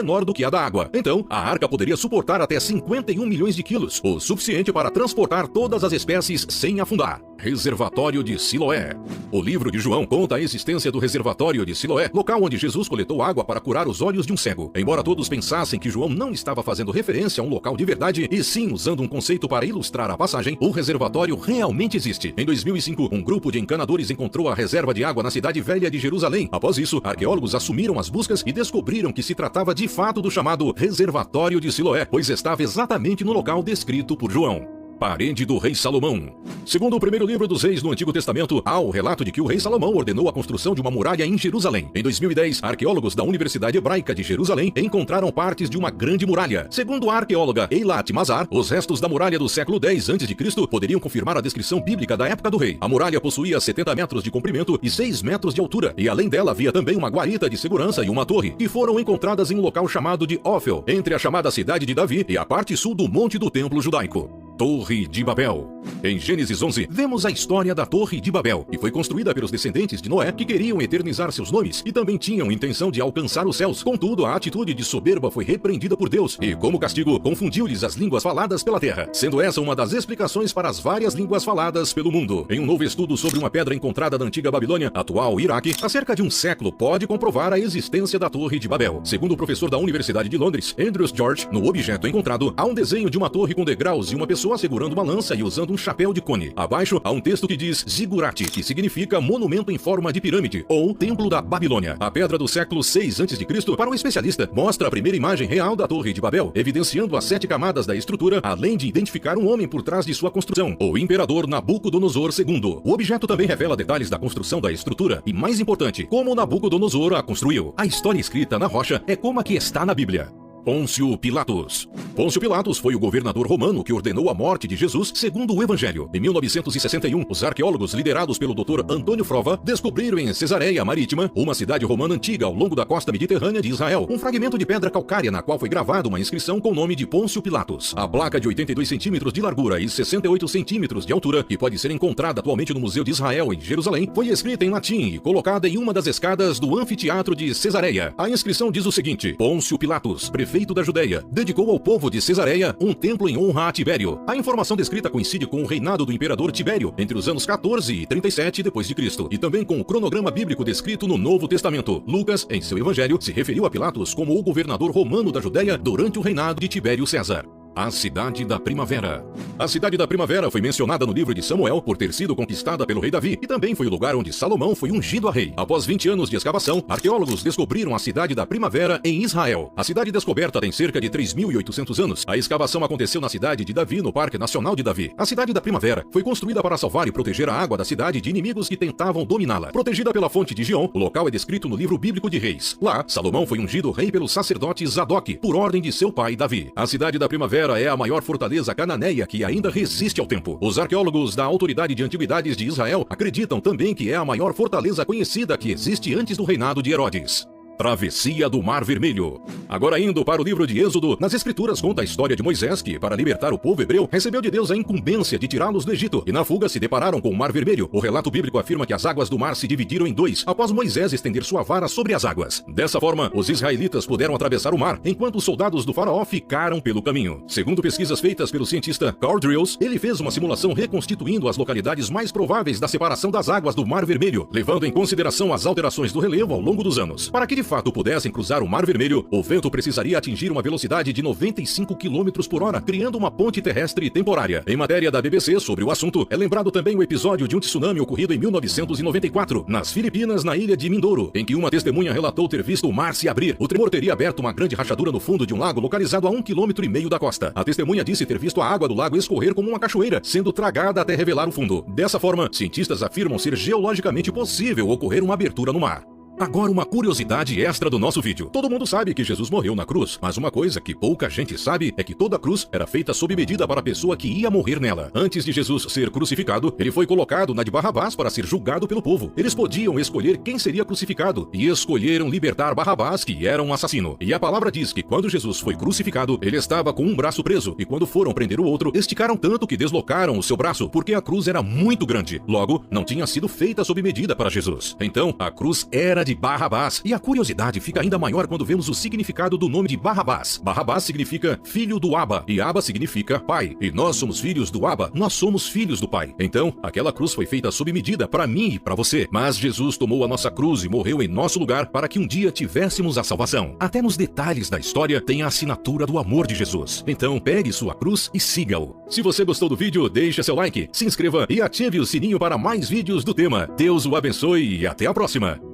menor do que a da água. Então, a arca poderia suportar até 51 milhões de quilos, o suficiente para transportar todas as espécies sem afundar. Reservatório de Siloé. O livro de João conta a existência do reservatório de Siloé, local onde Jesus coletou água para curar os olhos de um cego. Embora todos pensassem que João não estava fazendo referência a um local de verdade, e sim usando um conceito para ilustrar a passagem, o reservatório realmente existe. Em 2005, um grupo de encanadores encontrou a reserva de água na cidade velha de Jerusalém. Após isso, arqueólogos assumiram as buscas e descobriram que se tratava de fato do chamado reservatório de Siloé, pois estava exatamente no local descrito por João. Parede do rei Salomão. Segundo o primeiro livro dos reis no Antigo Testamento, há o relato de que o rei Salomão ordenou a construção de uma muralha em Jerusalém. Em 2010, arqueólogos da Universidade Hebraica de Jerusalém encontraram partes de uma grande muralha. Segundo a arqueóloga Eilat Mazar, os restos da muralha do século X a.C. poderiam confirmar a descrição bíblica da época do rei. A muralha possuía 70 metros de comprimento e 6 metros de altura, e além dela havia também uma guarita de segurança e uma torre, que foram encontradas em um local chamado de Ofel, entre a chamada cidade de Davi e a parte sul do Monte do Templo Judaico. Torre de Babel. Em Gênesis 11, vemos a história da Torre de Babel, que foi construída pelos descendentes de Noé, que queriam eternizar seus nomes e também tinham intenção de alcançar os céus. Contudo, a atitude de soberba foi repreendida por Deus e, como castigo, confundiu-lhes as línguas faladas pela terra, sendo essa uma das explicações para as várias línguas faladas pelo mundo. Em um novo estudo sobre uma pedra encontrada na antiga Babilônia, atual Iraque, há cerca de um século, pode comprovar a existência da Torre de Babel. Segundo o professor da Universidade de Londres, Andrews George, no objeto encontrado, há um desenho de uma torre com degraus e uma pessoa segurando uma lança e usando um chapéu de cone. Abaixo há um texto que diz Zigurate, que significa monumento em forma de pirâmide, ou Templo da Babilônia. A pedra do século 6 a.C., para um especialista, mostra a primeira imagem real da Torre de Babel, evidenciando as 7 camadas da estrutura, além de identificar um homem por trás de sua construção, o imperador Nabucodonosor II. O objeto também revela detalhes da construção da estrutura e, mais importante, como Nabucodonosor a construiu. A história escrita na rocha é como a que está na Bíblia. Pôncio Pilatos. Pôncio Pilatos foi o governador romano que ordenou a morte de Jesus segundo o Evangelho. Em 1961, os arqueólogos liderados pelo Dr. Antônio Frova descobriram em Cesareia Marítima, uma cidade romana antiga ao longo da costa mediterrânea de Israel, um fragmento de pedra calcária na qual foi gravada uma inscrição com o nome de Pôncio Pilatos. A placa de 82 centímetros de largura e 68 centímetros de altura, que pode ser encontrada atualmente no Museu de Israel em Jerusalém, foi escrita em latim e colocada em uma das escadas do anfiteatro de Cesareia. A inscrição diz o seguinte: Pôncio Pilatos, prefeito da Judeia, dedicou ao povo de Cesareia um templo em honra a Tibério. A informação descrita coincide com o reinado do imperador Tibério entre os anos 14 e 37 d.C. e também com o cronograma bíblico descrito no Novo Testamento. Lucas, em seu evangelho, se referiu a Pilatos como o governador romano da Judeia durante o reinado de Tibério César. A Cidade da Primavera. A Cidade da Primavera foi mencionada no livro de Samuel por ter sido conquistada pelo rei Davi e também foi o lugar onde Salomão foi ungido a rei. Após 20 anos de escavação, arqueólogos descobriram a Cidade da Primavera em Israel. A cidade descoberta tem cerca de 3.800 anos. A escavação aconteceu na cidade de Davi, no Parque Nacional de Davi. A Cidade da Primavera foi construída para salvar e proteger a água da cidade de inimigos que tentavam dominá-la. Protegida pela fonte de Gion, o local é descrito no livro bíblico de Reis. Lá, Salomão foi ungido rei pelo sacerdote Zadok, por ordem de seu pai Davi. A Cidade da Primavera é a maior fortaleza cananeia que ainda resiste ao tempo. Os arqueólogos da Autoridade de Antiguidades de Israel acreditam também que é a maior fortaleza conhecida que existe antes do reinado de Herodes. Travessia do Mar Vermelho. Agora indo para o livro de Êxodo, nas escrituras conta a história de Moisés que, para libertar o povo hebreu, recebeu de Deus a incumbência de tirá-los do Egito, e na fuga se depararam com o Mar Vermelho. O relato bíblico afirma que as águas do mar se dividiram em dois, após Moisés estender sua vara sobre as águas. Dessa forma, os israelitas puderam atravessar o mar, enquanto os soldados do faraó ficaram pelo caminho. Segundo pesquisas feitas pelo cientista Carl Drills, ele fez uma simulação reconstituindo as localidades mais prováveis da separação das águas do Mar Vermelho, levando em consideração as alterações do relevo ao longo dos anos. Para que de fato pudessem cruzar o Mar Vermelho, o vento precisaria atingir uma velocidade de 95 km por hora, criando uma ponte terrestre temporária. Em matéria da BBC sobre o assunto, é lembrado também o episódio de um tsunami ocorrido em 1994, nas Filipinas, na ilha de Mindoro, em que uma testemunha relatou ter visto o mar se abrir. O tremor teria aberto uma grande rachadura no fundo de um lago localizado a 1,5 km da costa. A testemunha disse ter visto a água do lago escorrer como uma cachoeira, sendo tragada até revelar o fundo. Dessa forma, cientistas afirmam ser geologicamente possível ocorrer uma abertura no mar. Agora uma curiosidade extra do nosso vídeo. Todo mundo sabe que Jesus morreu na cruz, mas uma coisa que pouca gente sabe é que toda cruz era feita sob medida para a pessoa que ia morrer nela. Antes de Jesus ser crucificado, ele foi colocado na de Barrabás para ser julgado pelo povo. Eles podiam escolher quem seria crucificado, e escolheram libertar Barrabás, que era um assassino. E a palavra diz que quando Jesus foi crucificado, ele estava com um braço preso, e quando foram prender o outro, esticaram tanto que deslocaram o seu braço, porque a cruz era muito grande. Logo, não tinha sido feita sob medida para Jesus. Então, a cruz era de de Barrabás. E a curiosidade fica ainda maior quando vemos o significado do nome de Barrabás. Barrabás significa filho do Abba, e Abba significa pai. E nós somos filhos do Abba, nós somos filhos do pai. Então, aquela cruz foi feita sob medida para mim e para você. Mas Jesus tomou a nossa cruz e morreu em nosso lugar para que um dia tivéssemos a salvação. Até nos detalhes da história tem a assinatura do amor de Jesus. Então, pegue sua cruz e siga-o. Se você gostou do vídeo, deixe seu like, se inscreva e ative o sininho para mais vídeos do tema. Deus o abençoe e até a próxima!